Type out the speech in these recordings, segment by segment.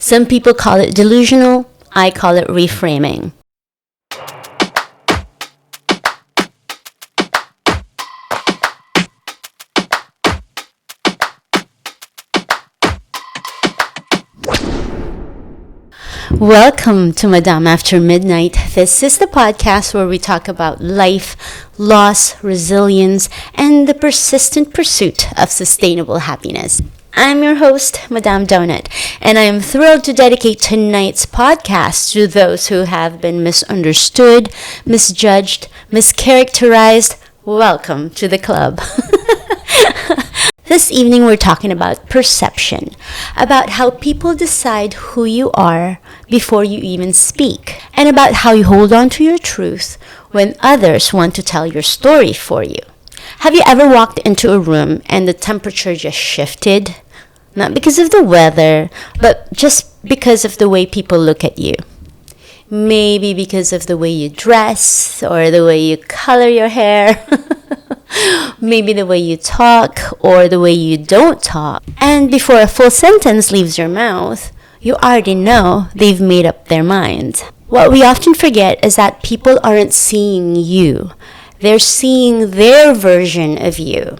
Some people call it delusional. I call it reframing. Welcome to Madame After Midnight. This is the podcast where we talk about life, loss, resilience, and the persistent pursuit of sustainable happiness. I'm your host, Madame Donut, and I am thrilled to dedicate tonight's podcast to those who have been misunderstood, misjudged, mischaracterized. Welcome to the club. This evening we're talking about perception, about how people decide who you are before you even speak, and about how you hold on to your truth when others want to tell your story for you. Have you ever walked into a room and the temperature just shifted? Not because of the weather, but just because of the way people look at you. Maybe because of the way you dress or the way you color your hair. Maybe the way you talk or the way you don't talk. And before a full sentence leaves your mouth, you already know they've made up their mind. What we often forget is that people aren't seeing you. They're seeing their version of you.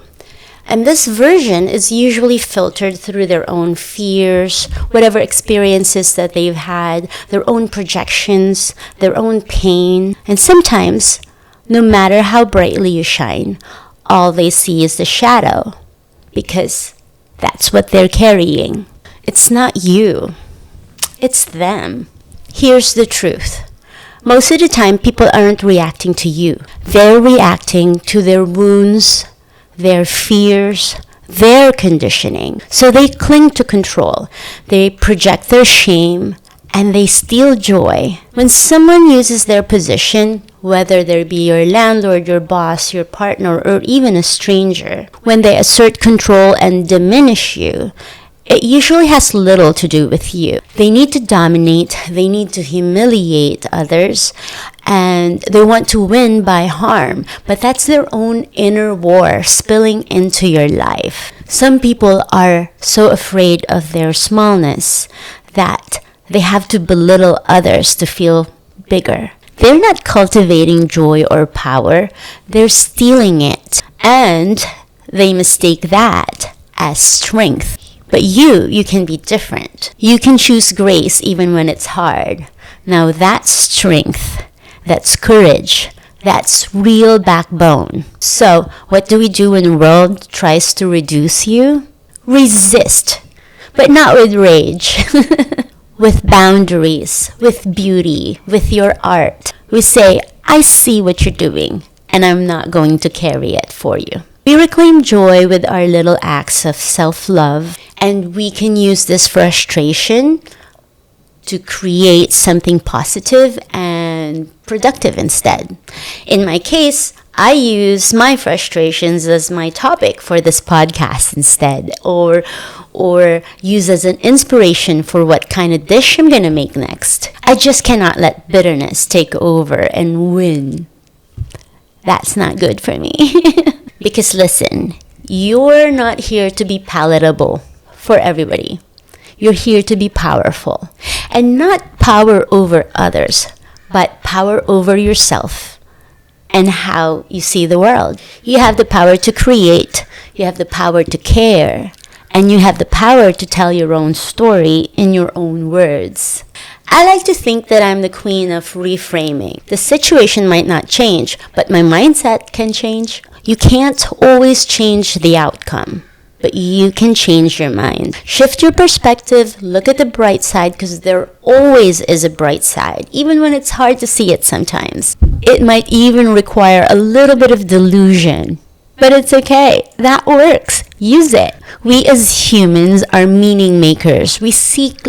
And this version is usually filtered through their own fears, whatever experiences that they've had, their own projections, their own pain. And sometimes, no matter how brightly you shine, all they see is the shadow, because that's what they're carrying. It's not you. It's them. Here's the truth. Most of the time, people aren't reacting to you. They're reacting to their wounds, their fears, their conditioning. So they cling to control. They project their shame, and they steal joy. When someone uses their position, whether they be your landlord, your boss, your partner, or even a stranger, when they assert control and diminish you, it usually has little to do with you. They need to dominate, they need to humiliate others, and they want to win by harm. But that's their own inner war spilling into your life. Some people are so afraid of their smallness that they have to belittle others to feel bigger. They're not cultivating joy or power, they're stealing it. And they mistake that as strength. But you can be different. You can choose grace even when it's hard. Now that's strength. That's courage. That's real backbone. So, what do we do when the world tries to reduce you? Resist. But not with rage. With boundaries, with beauty, with your art. We say, I see what you're doing, and I'm not going to carry it for you. We reclaim joy with our little acts of self-love, and we can use this frustration to create something positive and productive instead. In my case, I use my frustrations as my topic for this podcast instead, or use as an inspiration for what kind of dish I'm gonna make next. I just cannot let bitterness take over and win. That's not good for me. Because listen, you're not here to be palatable for everybody. You're here to be powerful. And not power over others, but power over yourself and how you see the world. You have the power to create. You have the power to care. And you have the power to tell your own story in your own words. I like to think that I'm the queen of reframing. The situation might not change, but my mindset can change. You can't always change the outcome, but you can change your mind. Shift your perspective, look at the bright side, because there always is a bright side, even when it's hard to see it sometimes. It might even require a little bit of delusion. But it's okay. That works. Use it. We as humans are meaning makers. We seek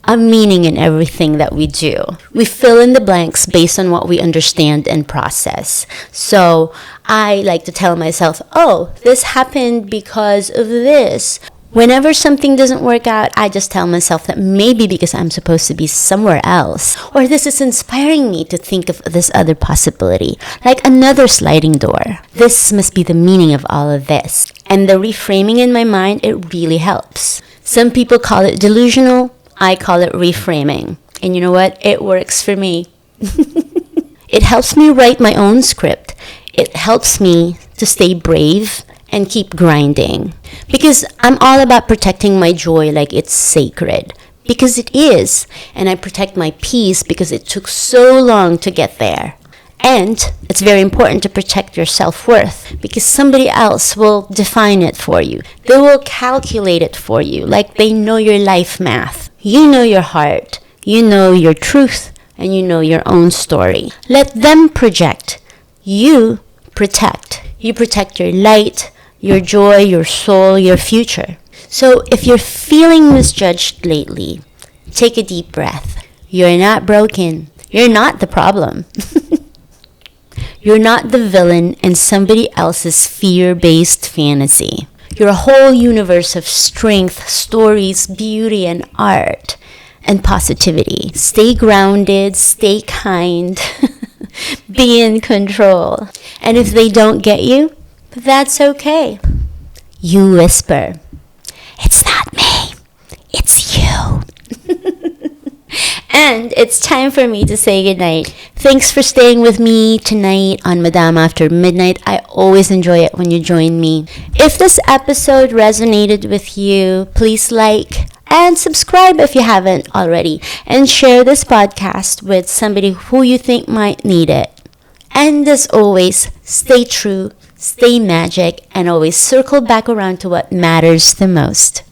a meaning in everything that we do. We fill in the blanks based on what we understand and process. So I like to tell myself, oh, this happened because of this. Whenever something doesn't work out, I just tell myself that maybe because I'm supposed to be somewhere else, or this is inspiring me to think of this other possibility, like another sliding door. This must be the meaning of all of this. And the reframing in my mind, it really helps. Some people call it delusional. I call it reframing. And you know what? It works for me. It helps me write my own script. It helps me to stay brave and keep grinding. Because I'm all about protecting my joy like it's sacred. Because it is. And I protect my peace because it took so long to get there. And it's very important to protect your self-worth because somebody else will define it for you. They will calculate it for you like they know your life math. You know your heart. You know your truth. And you know your own story. Let them project. You protect. You protect your light, your joy, your soul, your future. So if you're feeling misjudged lately, take a deep breath. You're not broken. You're not the problem. You're not the villain in somebody else's fear-based fantasy. You're a whole universe of strength, stories, beauty, and art, and positivity. Stay grounded, stay kind, be in control. And if they don't get you, that's okay. You whisper, "It's not me, it's you." And it's time for me to say goodnight. Thanks for staying with me tonight on Madame After Midnight. I always enjoy it when you join me. If this episode resonated with you, please like and subscribe if you haven't already. And share this podcast with somebody who you think might need it. And as always, stay true, stay magic, and always circle back around to what matters the most.